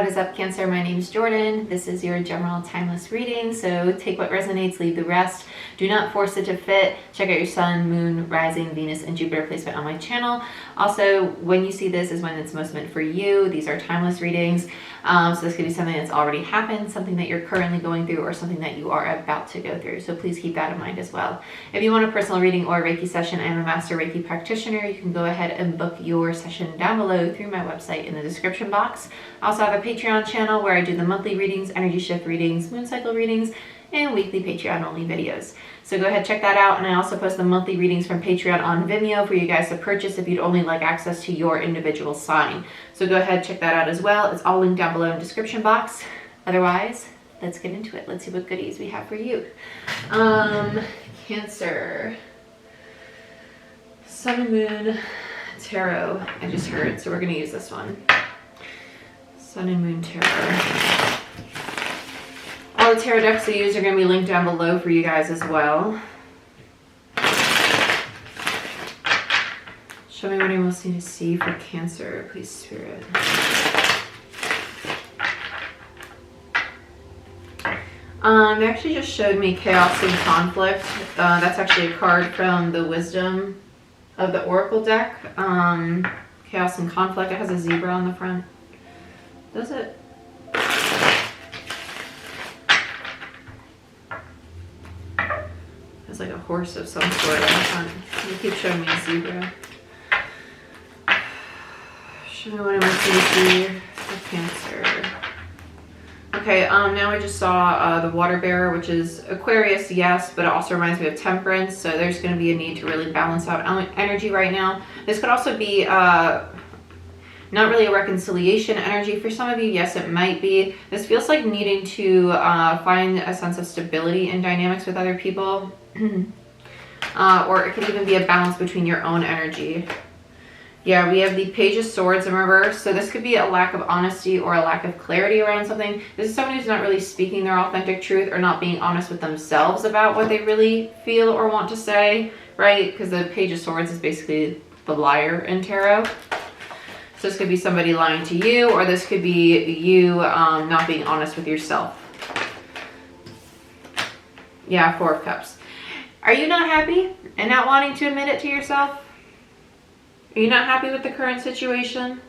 What is up, Cancer? My name is Jordyn. This is your general timeless reading, so take what resonates, leave the rest. Do not force it to fit. Check out your sun, moon, rising, Venus, and Jupiter placement on my channel. Also, when you see this is when it's most meant for you. These are timeless readings, so this could be something that's already happened, something that you're currently going through, or something that you are about to go through, so please keep that in mind as well. If you want a personal reading or a Reiki session, I am a master Reiki practitioner. You can go ahead and book your session down below through my website in the description box. I also have a Patreon channel where I do the monthly readings, energy shift readings, moon cycle readings, and weekly Patreon only videos. So go ahead, check that out. And I also post the monthly readings from Patreon on Vimeo for you guys to purchase if you'd only like access to your individual sign. So go ahead, check that out as well. It's all linked down below in the description box. Otherwise, let's get into it. Let's see what goodies we have for you. Cancer. Sun and Moon Tarot, I just heard, so we're going to use this one. Sun and Moon Tarot. All the tarot decks I use are going to be linked down below for you guys as well. Show me what I most need to see for Cancer, please, Spirit. They actually just showed me Chaos and Conflict. That's actually a card from the Wisdom of the Oracle deck. Chaos and Conflict. It has a zebra on the front. Does it? It's like a horse of some sort on the front. You keep showing me a zebra. Show me what I want to see for Cancer. Okay, now I just saw the Water Bearer, which is Aquarius, yes, but it also reminds me of Temperance, so there's going to be a need to really balance out energy right now. This could also be not really a reconciliation energy. For some of you, yes, it might be. This feels like needing to find a sense of stability in dynamics with other people. Or it could even be a balance between your own energy. Yeah, we have the Page of Swords in reverse. So this could be a lack of honesty or a lack of clarity around something. This is someone who's not really speaking their authentic truth or not being honest with themselves about what they really feel or want to say, right? Because the Page of Swords is basically the liar in tarot. So this could be somebody lying to you, or this could be you not being honest with yourself. Yeah, Four of Cups. Are you not happy and not wanting to admit it to yourself? Are you not happy with the current situation?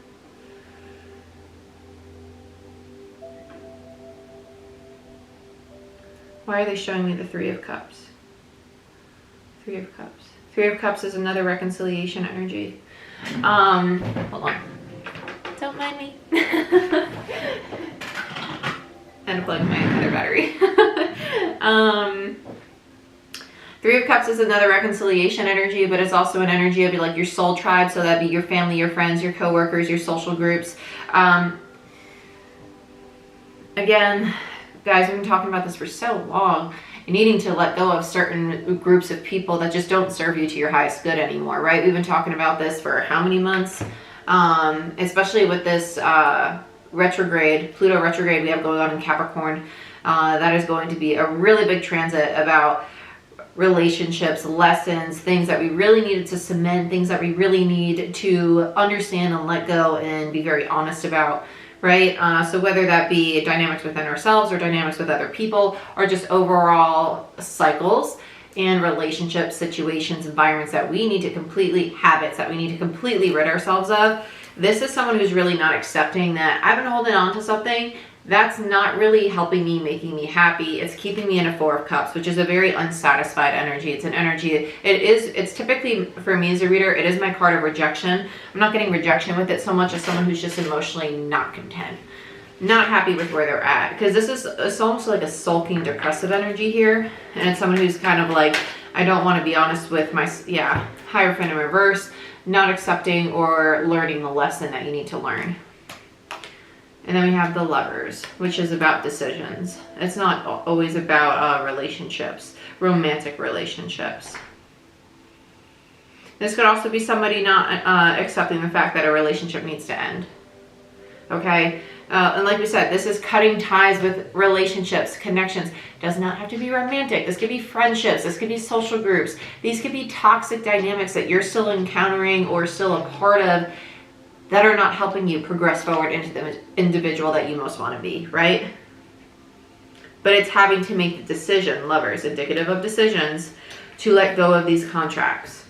Why are they showing me the Three of Cups? Three of Cups. Three of Cups is another reconciliation energy. Hold on. Don't mind me. And plug my other battery. Three of Cups is another reconciliation energy, but it's also an energy of like your soul tribe. So that'd be your family, your friends, your coworkers, your social groups. Again, guys, we've been talking about this for so long. You're needing to let go of certain groups of people that just don't serve you to your highest good anymore, right? We've been talking about this for how many months? Especially with this retrograde, Pluto retrograde we have going on in Capricorn. That is going to be a really big transit about relationships, lessons, things that we really needed to cement, things that we really need to understand and let go and be very honest about, right? So whether that be dynamics within ourselves or dynamics with other people or just overall cycles and relationship situations, environments that we need to completely, habits that we need to completely rid ourselves of. This is someone who's really not accepting that I've been holding on to something that's not really helping me, making me happy. It's keeping me in a Four of Cups, which is a very unsatisfied energy. It's an energy, it's typically, for me as a reader, it is my card of rejection. I'm not getting rejection with it so much as someone who's just emotionally not content, not happy with where they're at. Because this is, it's almost like a sulking, depressive energy here. And it's someone who's kind of like, I don't want to be honest with my, Hierophant in reverse, not accepting or learning the lesson that you need to learn. And then we have the Lovers, which is about decisions. It's not always about relationships, romantic relationships. This could also be somebody not accepting the fact that a relationship needs to end. Okay? And like we said, this is cutting ties with relationships, connections. Does not have to be romantic. This could be friendships. This could be social groups. These could be toxic dynamics that you're still encountering or still a part of that are not helping you progress forward into the individual that you most want to be, right? But it's having to make the decision, lovers, indicative of decisions, to let go of these contracts.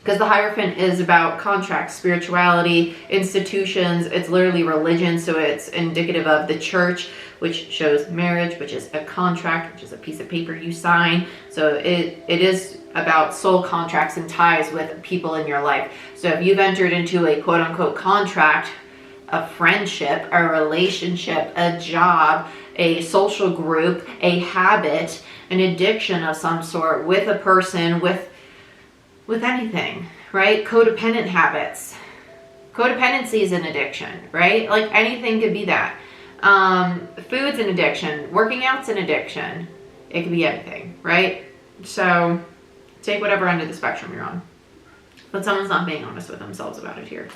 Because the Hierophant is about contracts, spirituality, institutions. It's literally religion, so it's indicative of the church, which shows marriage, which is a contract, which is a piece of paper you sign. So it is about soul contracts and ties with people in your life. So if you've entered into a quote-unquote contract, a friendship, a relationship, a job, a social group, a habit, an addiction of some sort with a person, with anything, right? Codependent habits. Codependency is an addiction, right? Like anything could be that. Food's an addiction. Working out's an addiction. It could be anything, right? So take whatever end of the spectrum you're on. But someone's not being honest with themselves about it here.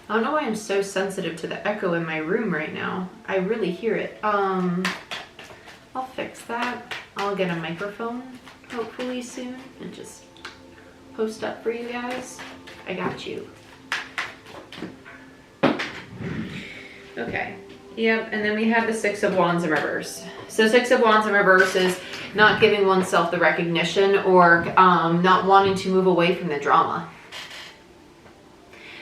I don't know why I'm so sensitive to the echo in my room right now. I really hear it. I'll fix that. I'll get a microphone hopefully soon and just post up for you guys. I got you. Okay. Yep, and then we have the Six of Wands in reverse. So Six of Wands in reverse is not giving oneself the recognition or not wanting to move away from the drama.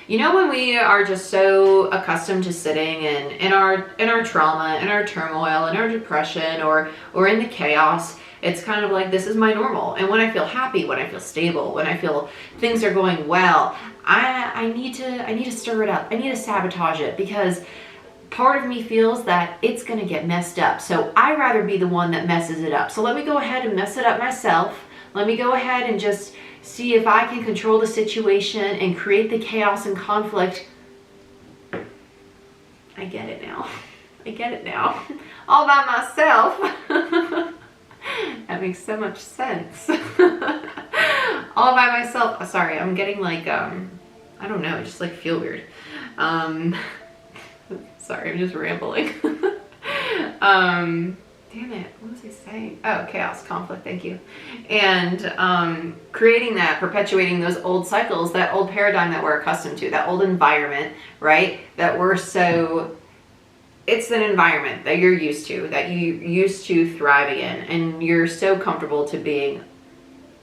You know, when we are just so accustomed to sitting in our trauma, in our turmoil, in our depression, or in the chaos, it's kind of like, this is my normal. And when I feel happy, when I feel stable, when I feel things are going well, I need to stir it up. I need to sabotage it, because part of me feels that it's going to get messed up. So I'd rather be the one that messes it up. So let me go ahead and mess it up myself. Let me go ahead and just see if I can control the situation and create the chaos and conflict. I get it now. I get it now. All by myself. That makes so much sense. All by myself. Oh, sorry, I'm getting like, I don't know, I just like feel weird. Sorry, I'm just rambling. Damn it, what was I saying? Oh, chaos, conflict, thank you. And creating that, perpetuating those old cycles, that old paradigm that we're accustomed to, that old environment, right? That we're so, it's an environment that you're used to, that you used to thriving in, and you're so comfortable to being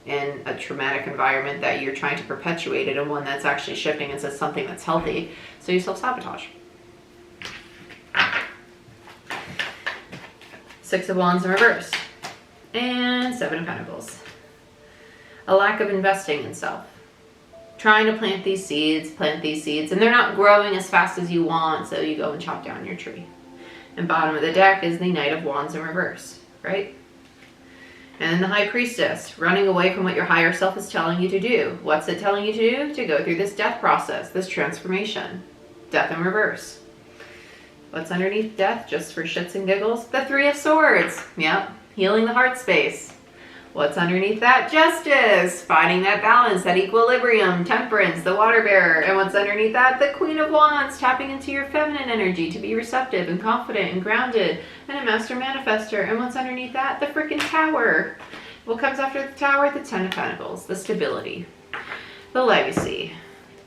in a traumatic environment that you're trying to perpetuate it in one that's actually shifting into something that's healthy. So you self-sabotage. Six of Wands in reverse. And Seven of Pentacles. A lack of investing in self. Trying to plant these seeds, and they're not growing as fast as you want, so you go and chop down your tree. And bottom of the deck is the Knight of Wands in reverse, right? And the High Priestess, running away from what your higher self is telling you to do. What's it telling you to do? To go through this death process, this transformation. Death in reverse. What's underneath death, just for shits and giggles? The Three of Swords. Yep, healing the heart space. What's underneath that? Justice. Finding that balance, that equilibrium, temperance, the water bearer. And what's underneath that? The Queen of Wands, tapping into your feminine energy to be receptive and confident and grounded. And a master manifester. And what's underneath that? The freaking Tower. What comes after the Tower? The Ten of Pentacles, the stability, the legacy,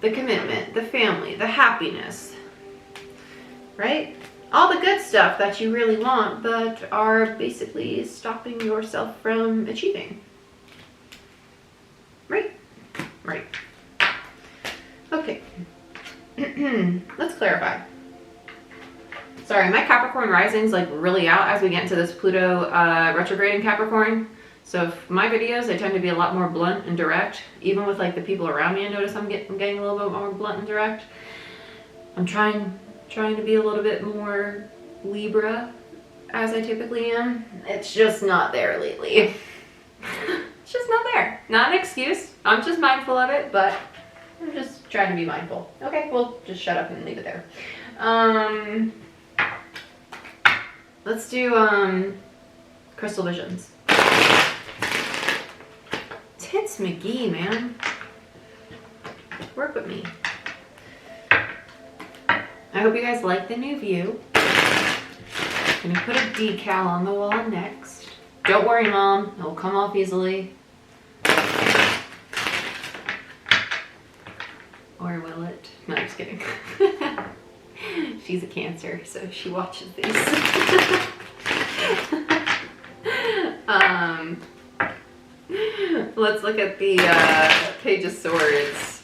the commitment, the family, the happiness. Right? All the good stuff that you really want, but are basically stopping yourself from achieving. Right? Right. Okay. Let's clarify. Sorry, my Capricorn rising's like really out as we get into this Pluto retrograde in Capricorn. So if my videos, they tend to be a lot more blunt and direct. Even with like the people around me, I notice I'm getting a little bit more blunt and direct. I'm trying to be a little bit more Libra, as I typically am. It's just not there lately. It's just not there. Not an excuse. I'm just mindful of it, but I'm just trying to be mindful. Okay, we'll just shut up and leave it there. Let's do crystal visions. Tits McGee, man. Work with me. I hope you guys like the new view. I'm gonna put a decal on the wall next. Don't worry, Mom. It will come off easily. Or will it? No, I'm just kidding. She's a Cancer, so she watches these. Let's look at the Page of Swords.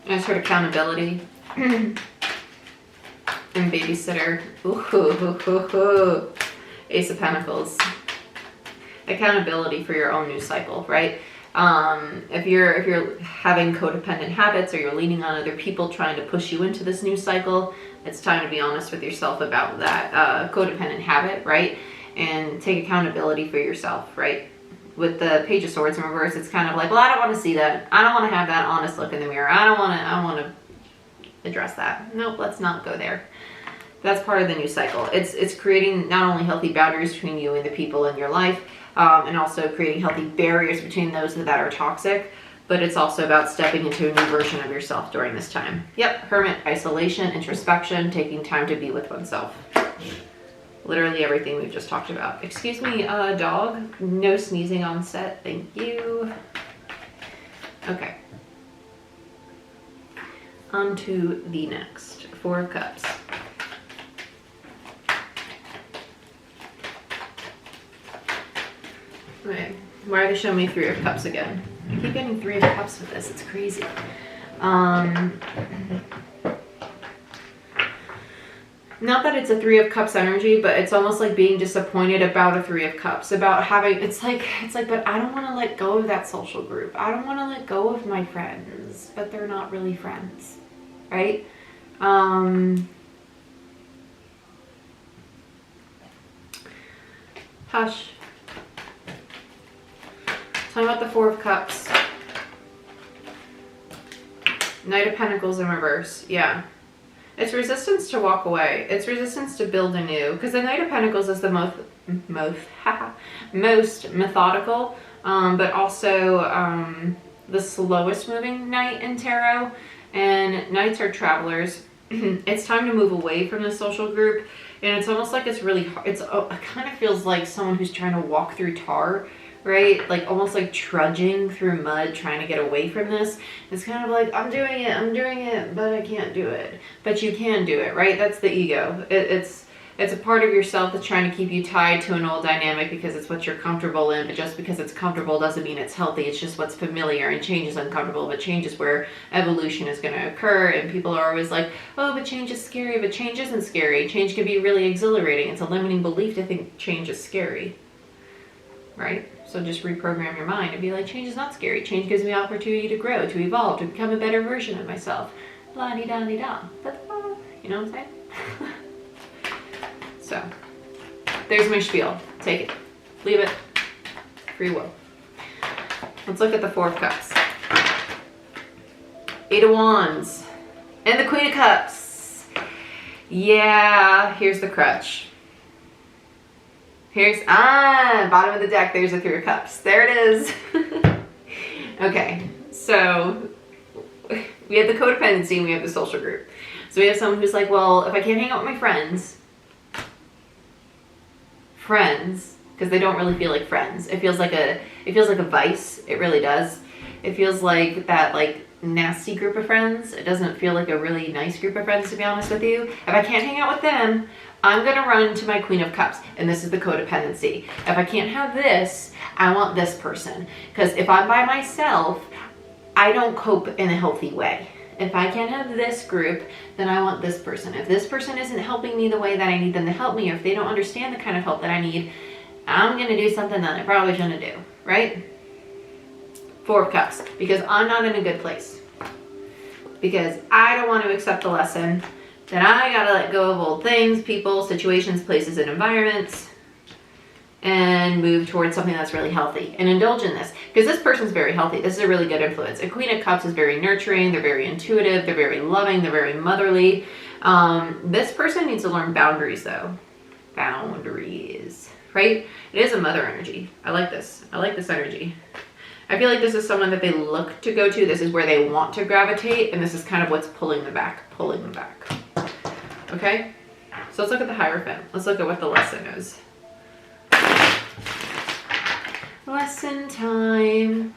I just heard accountability. And babysitter. Ooh. Ace of Pentacles. Accountability for your own news cycle, right? If you're having codependent habits or you're leaning on other people trying to push you into this news cycle, it's time to be honest with yourself about that codependent habit, right? And take accountability for yourself, right? With the Page of Swords in reverse, it's kind of like, well, I don't want to see that. I don't want to have that honest look in the mirror. I want to address that. Nope, let's not go there. That's part of the news cycle. It's creating not only healthy boundaries between you and the people in your life, and also creating healthy barriers between those that are toxic, but it's also about stepping into a new version of yourself during this time. Yep, hermit, isolation, introspection, taking time to be with oneself. Literally everything we've just talked about. Excuse me, dog. No sneezing on set. Thank you. Okay. On to the next. Four of Cups. Okay. Why are they showing me Three of Cups again? I keep getting Three of Cups with this. It's crazy. Not that it's a Three of Cups energy, but it's almost like being disappointed about a Three of Cups, about having, it's like, but I don't want to let go of that social group. I don't want to let go of my friends, but they're not really friends, right? Hush. Talking about the Four of Cups. Knight of Pentacles in reverse, yeah. It's resistance to walk away. It's resistance to build anew. Because the Knight of Pentacles is the most methodical, but also the slowest moving knight in tarot. And knights are travelers. It's time to move away from the social group. And it's almost like it's really hard. It kind of feels like someone who's trying to walk through tar, right? Like almost like trudging through mud, trying to get away from this. It's kind of like, I'm doing it, but I can't do it. But you can do it, right? That's the ego. It's a part of yourself that's trying to keep you tied to an old dynamic because it's what you're comfortable in, but just because it's comfortable doesn't mean it's healthy. It's just what's familiar, and change is uncomfortable, but change is where evolution is going to occur. And people are always like, oh, but change is scary, but change isn't scary. Change can be really exhilarating. It's a limiting belief to think change is scary, right? So just reprogram your mind and be like, change is not scary. Change gives me opportunity to grow, to evolve, to become a better version of myself. La-di-da-di-da. You know what I'm saying? So, there's my spiel. Take it. Leave it. Free will. Let's look at the Four of Cups. Eight of Wands. And the Queen of Cups. Yeah, here's the crutch. Here's, bottom of the deck, there's a Three of Cups. There it is. Okay, so we have the codependency and we have the social group. So we have someone who's like, well, if I can't hang out with my friends, because they don't really feel like friends. It feels like a vice. It really does. It feels like that like nasty group of friends. It doesn't feel like a really nice group of friends, to be honest with you. If I can't hang out with them, I'm going to run to my Queen of Cups. And this is the codependency. If I can't have this, I want this person. Because if I'm by myself, I don't cope in a healthy way. If I can't have this group, then I want this person. If this person isn't helping me the way that I need them to help me, or if they don't understand the kind of help that I need, I'm going to do something that I probably shouldn't do, right? Four of Cups. Because I'm not in a good place. Because I don't want to accept the lesson that I gotta let go of old things, people, situations, places, and environments, and move towards something that's really healthy and indulge in this. Because this person's very healthy. This is a really good influence. A Queen of Cups is very nurturing. They're very intuitive. They're very loving. They're very motherly. This person needs to learn boundaries, though. Boundaries, right? It is a mother energy. I like this. I like this energy. I feel like this is someone that they look to go to. This is where they want to gravitate, and this is kind of what's pulling them back, pulling them back. Okay? So let's look at the Hierophant. Let's look at what the lesson is. Lesson time.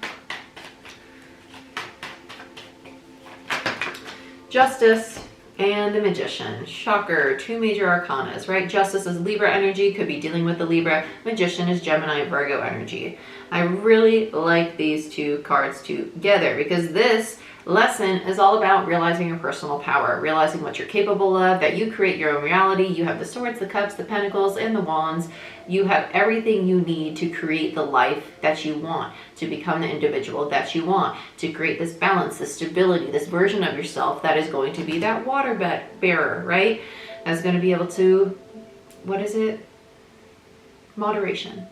Justice and the Magician. Shocker. 2 major arcanas, right? Justice is Libra energy, could be dealing with the Libra. Magician is Gemini, Virgo energy. I really like these 2 cards together because this lesson is all about realizing your personal power, realizing what you're capable of, that you create your own reality. You have the swords, the cups, the pentacles, and the wands. You have everything you need to create the life that you want, to become the individual that you want, to create this balance, this stability, this version of yourself that is going to be that water bearer, right? That's going to be able to, what is it? Moderation.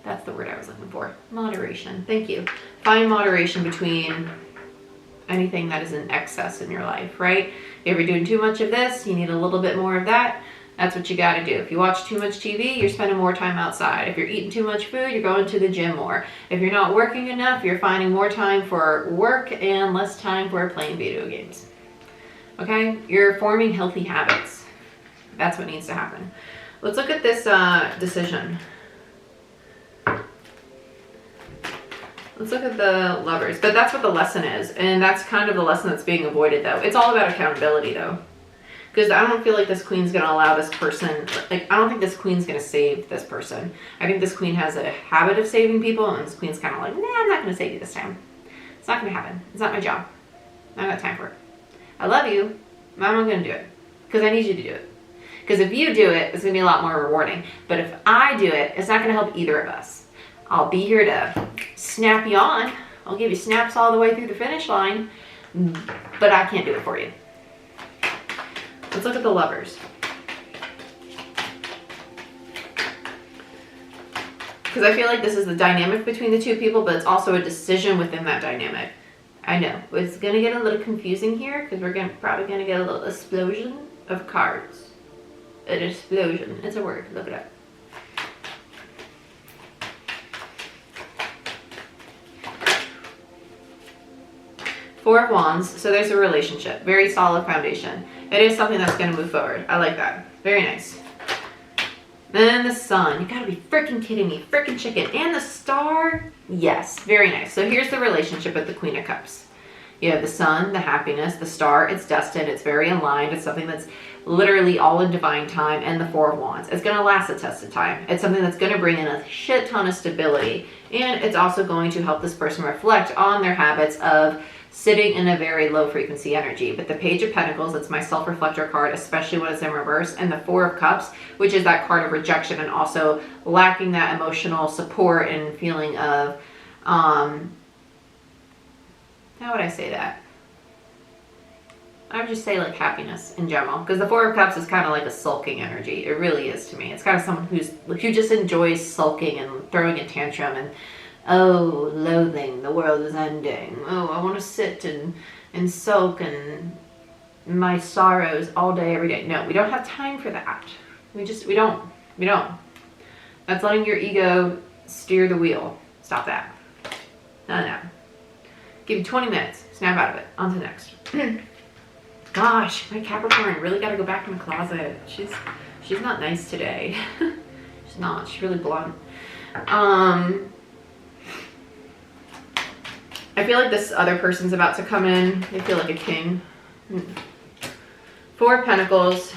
That's the word I was looking for. Moderation. Thank you. Find moderation between anything that is in excess in your life, right? If you're doing too much of this, you need a little bit more of that. That's what you got to do. If you watch too much TV, you're spending more time outside. If you're eating too much food, you're going to the gym more. If you're not working enough, you're finding more time for work and less time for playing video games. Okay? You're forming healthy habits. That's what needs to happen. Let's look at this decision. Let's look at the Lovers. But that's what the lesson is. And that's kind of the lesson that's being avoided, though. It's all about accountability, though. Because I don't feel like this queen's going to allow this person, like, I don't think this queen's going to save this person. I think this queen has a habit of saving people, and this queen's kind of like, nah, I'm not going to save you this time. It's not going to happen. It's not my job. I don't got time for it. I love you, but I'm not going to do it. Because I need you to do it. Because if you do it, it's going to be a lot more rewarding. But if I do it, it's not going to help either of us. I'll be here to snap you on. I'll give you snaps all the way through the finish line, but I can't do it for you. Let's look at the Lovers. Because I feel like this is the dynamic between the 2 people, but it's also a decision within that dynamic. I know. It's going to get a little confusing here because we're probably going to get a little explosion of cards. An explosion. It's a word. Look it up. Four of Wands. So there's a relationship. Very solid foundation. It is something that's going to move forward. I like that. Very nice. Then the Sun. You gotta be freaking kidding me. Freaking chicken. And the Star. Yes. Very nice. So here's the relationship with the Queen of Cups. You have the Sun, the happiness, the Star. It's destined. It's very aligned. It's something that's literally all in divine time. And the Four of Wands. It's going to last a test of time. It's something that's going to bring in a shit ton of stability. And it's also going to help this person reflect on their habits of sitting in a very low frequency energy. But the Page of Pentacles, it's my self-reflector card, especially when it's in reverse, and the Four of Cups, which is that card of rejection and also lacking that emotional support and feeling of, how would I say that? I would just say like happiness in general, because the Four of Cups is kind of like a sulking energy. It really is to me. It's kind of someone who just enjoys sulking and throwing a tantrum and, oh, loathing, the world is ending. Oh, I want to sit and sulk and my sorrows all day, every day. No, we don't have time for that. We don't. That's letting your ego steer the wheel. Stop that. No. Give you 20 minutes. Snap out of it. On to the next. Gosh, my Capricorn really got to go back to my closet. She's not nice today. She's not. She's really blunt. I feel like this other person's about to come in. They feel like a king. Four of Pentacles,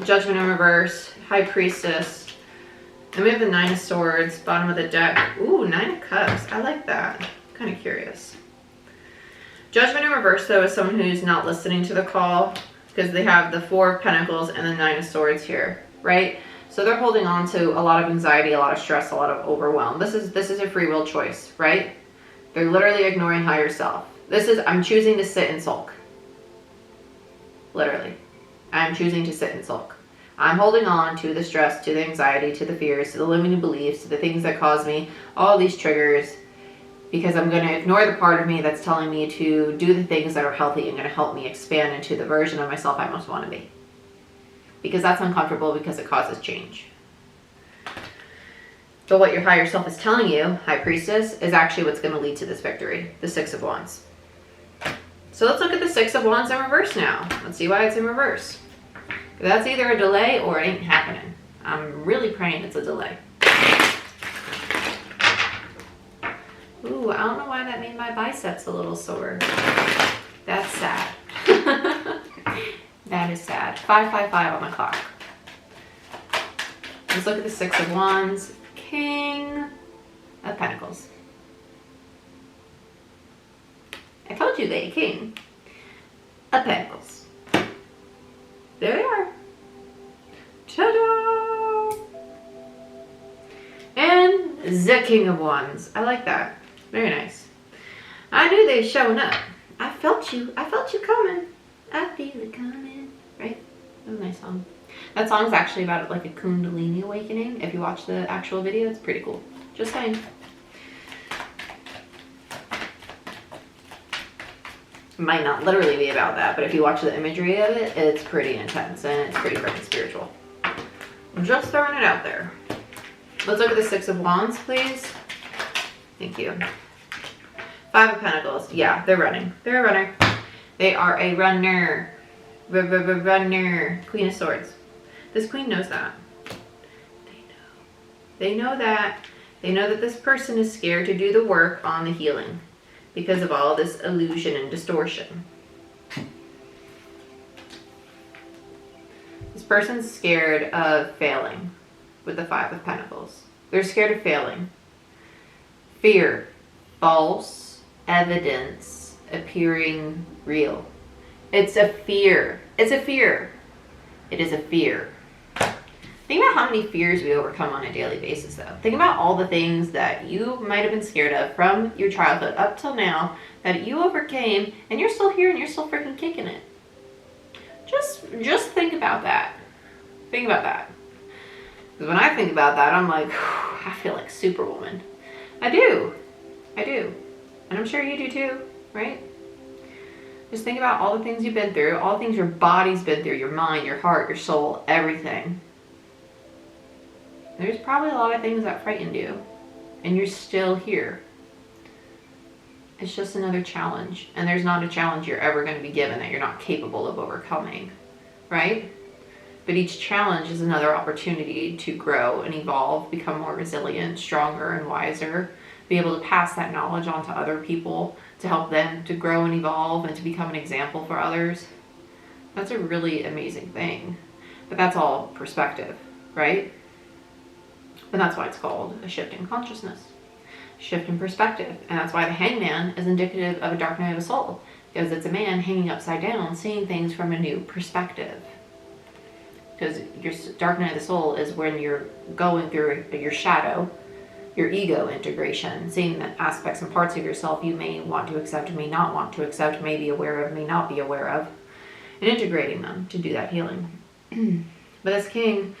Judgment in reverse, High Priestess, and we have the Nine of Swords, bottom of the deck. Ooh, Nine of Cups. I like that. I'm kind of curious. Judgment in reverse, though, is someone who's not listening to the call because they have the Four of Pentacles and the Nine of Swords here, right? So they're holding on to a lot of anxiety, a lot of stress, a lot of overwhelm. This is a free will choice, right? They're literally ignoring higher self. I'm choosing to sit and sulk. Literally. I'm choosing to sit and sulk. I'm holding on to the stress, to the anxiety, to the fears, to the limiting beliefs, to the things that cause me all these triggers, because I'm going to ignore the part of me that's telling me to do the things that are healthy and going to help me expand into the version of myself I most want to be. Because that's uncomfortable, because it causes change. But what your higher self is telling you, High Priestess, is actually what's going to lead to this victory. The Six of Wands. So let's look at the Six of Wands in reverse now. Let's see why it's in reverse. That's either a delay or it ain't happening. I'm really praying it's a delay. Ooh, I don't know why that made my biceps a little sore. That's sad. That is sad. 555 on the clock. Let's look at the Six of Wands. King of Pentacles. I told you they King of Pentacles. There they are. Ta-da! And the King of Wands. I like that. Very nice. I knew they showing up. I felt you. I felt you coming. I feel it coming. Right? That was a nice song. That song's actually about like a Kundalini awakening. If you watch the actual video, it's pretty cool. Just saying. Might not literally be about that, but if you watch the imagery of it, it's pretty intense and it's pretty freaking spiritual. I'm just throwing it out there. Let's look at the Six of Wands, please. Thank you. Five of Pentacles. Yeah, they're running. They're a runner. They are a runner. Runner. Queen of Swords. This queen knows that. They know that. They know that this person is scared to do the work on the healing because of all this illusion and distortion. This person's scared of failing with the Five of Pentacles. They're scared of failing. Fear. False evidence appearing real. It's a fear. It's a fear. It is a fear. Think about how many fears we overcome on a daily basis, though. Think about all the things that you might have been scared of from your childhood up till now that you overcame, and you're still here and you're still freaking kicking it. Just think about that. Think about that. Because when I think about that, I'm like, I feel like Superwoman. I do. I do. And I'm sure you do too, right? Just think about all the things you've been through, all the things your body's been through, your mind, your heart, your soul, everything. There's probably a lot of things that frightened you, and you're still here. It's just another challenge, and there's not a challenge you're ever going to be given that you're not capable of overcoming, right? But each challenge is another opportunity to grow and evolve, become more resilient, stronger, and wiser, be able to pass that knowledge on to other people to help them to grow and evolve and to become an example for others. That's a really amazing thing. But that's all perspective, right? And that's why it's called a shift in consciousness, shift in perspective. And that's why the hangman is indicative of a dark night of the soul, because it's a man hanging upside down, seeing things from a new perspective. Because your dark night of the soul is when you're going through your shadow, your ego integration, seeing the aspects and parts of yourself you may want to accept, may not want to accept, may be aware of, may not be aware of, and integrating them to do that healing. But this king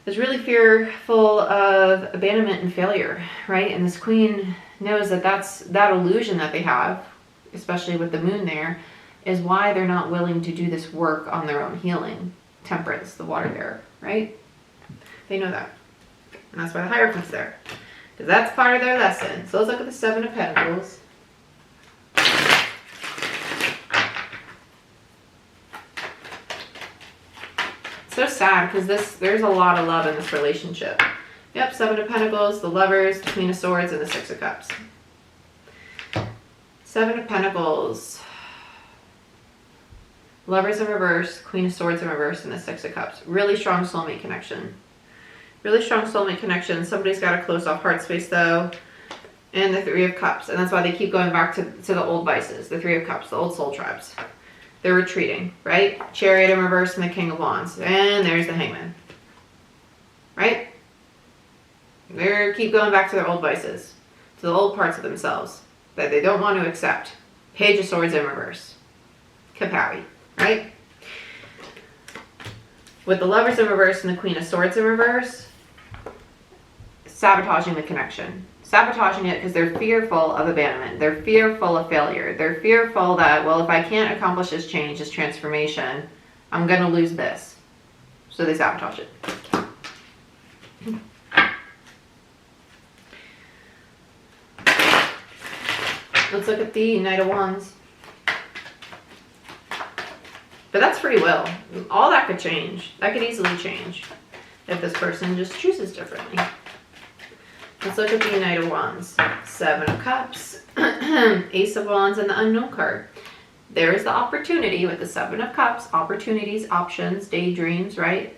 is really fearful of abandonment and failure, right? And this queen knows that that illusion that they have, especially with the moon there, is why they're not willing to do this work on their own healing. Temperance, the water there, right? They know that. And that's why the Hierophant's there. Because that's part of their lesson. So let's look at the Seven of Pentacles. So sad because there's a lot of love in this relationship. Yep, Seven of Pentacles, the Lovers, the Queen of Swords, and the Six of Cups. Seven of Pentacles, Lovers in reverse, Queen of Swords in reverse, and the Six of Cups. Really strong soulmate connection. Really strong soulmate connection. Somebody's got a closed off heart space though. And the Three of Cups. And that's why they keep going back to the old vices. The Three of Cups, the old soul tribes. They're retreating, right? Chariot in reverse and the King of Wands. And there's the Hangman. Right? They keep going back to their old vices. To the old parts of themselves that they don't want to accept. Page of Swords in reverse. Kapowie, right? With the Lovers in reverse and the Queen of Swords in reverse, sabotaging the connection. Sabotaging it because they're fearful of abandonment. They're fearful of failure. They're fearful that, well, if I can't accomplish this change, this transformation, I'm going to lose this. So they sabotage it. Let's look at the Knight of Wands. But that's free will. All that could change. That could easily change if this person just chooses differently. Let's look at the Knight of Wands. 7 of Cups, Ace of Wands, and the Unknown card. There is the opportunity with the 7 of Cups, opportunities, options, daydreams, right?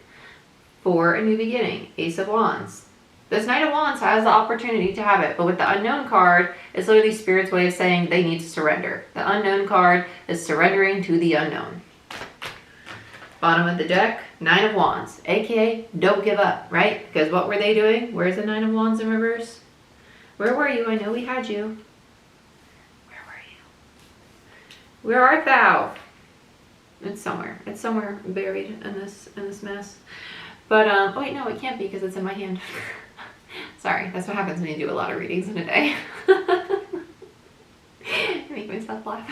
For a new beginning. Ace of Wands. This Knight of Wands has the opportunity to have it, but with the Unknown card, it's literally Spirit's way of saying they need to surrender. The Unknown card is surrendering to the unknown. Bottom of the deck, 9 of Wands, aka don't give up, right? Because what were they doing? Where's the 9 of Wands in reverse? Where were you? I know we had you. Where were you? Where art thou? It's somewhere. It's somewhere buried in this mess. But oh wait, no, it can't be because it's in my hand. Sorry, that's what happens when you do a lot of readings in a day. I make myself laugh.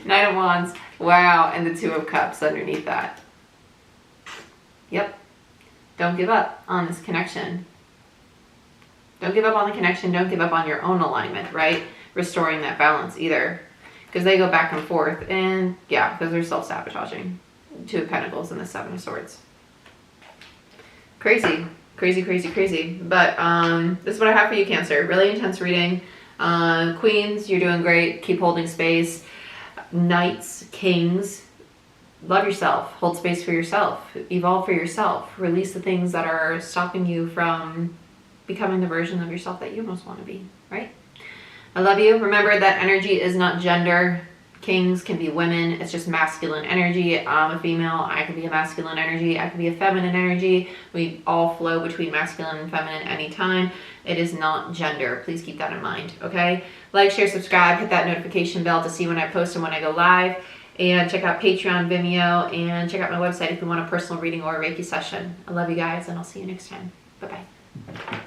9 of Wands. Wow, and the 2 of Cups underneath that. Yep. Don't give up on this connection. Don't give up on the connection. Don't give up on your own alignment, right? Restoring that balance either. Because they go back and forth. And yeah, because they're self-sabotaging. 2 of Pentacles and the 7 of Swords. Crazy. Crazy, crazy, crazy. But this is what I have for you, Cancer. Really intense reading. Queens, you're doing great. Keep holding space. Knights, Kings, love yourself. Hold space for yourself. Evolve for yourself. Release the things that are stopping you from becoming the version of yourself that you most want to be, right? I love you. Remember that energy is not gender. Kings can be women. It's just masculine energy. I'm a female. I can be a masculine energy. I can be a feminine energy. We all flow between masculine and feminine anytime. It is not gender. Please keep that in mind, okay? Like, share, subscribe, hit that notification bell to see when I post and when I go live. And check out Patreon, Vimeo, and check out my website if you want a personal reading or a Reiki session. I love you guys, and I'll see you next time. Bye-bye.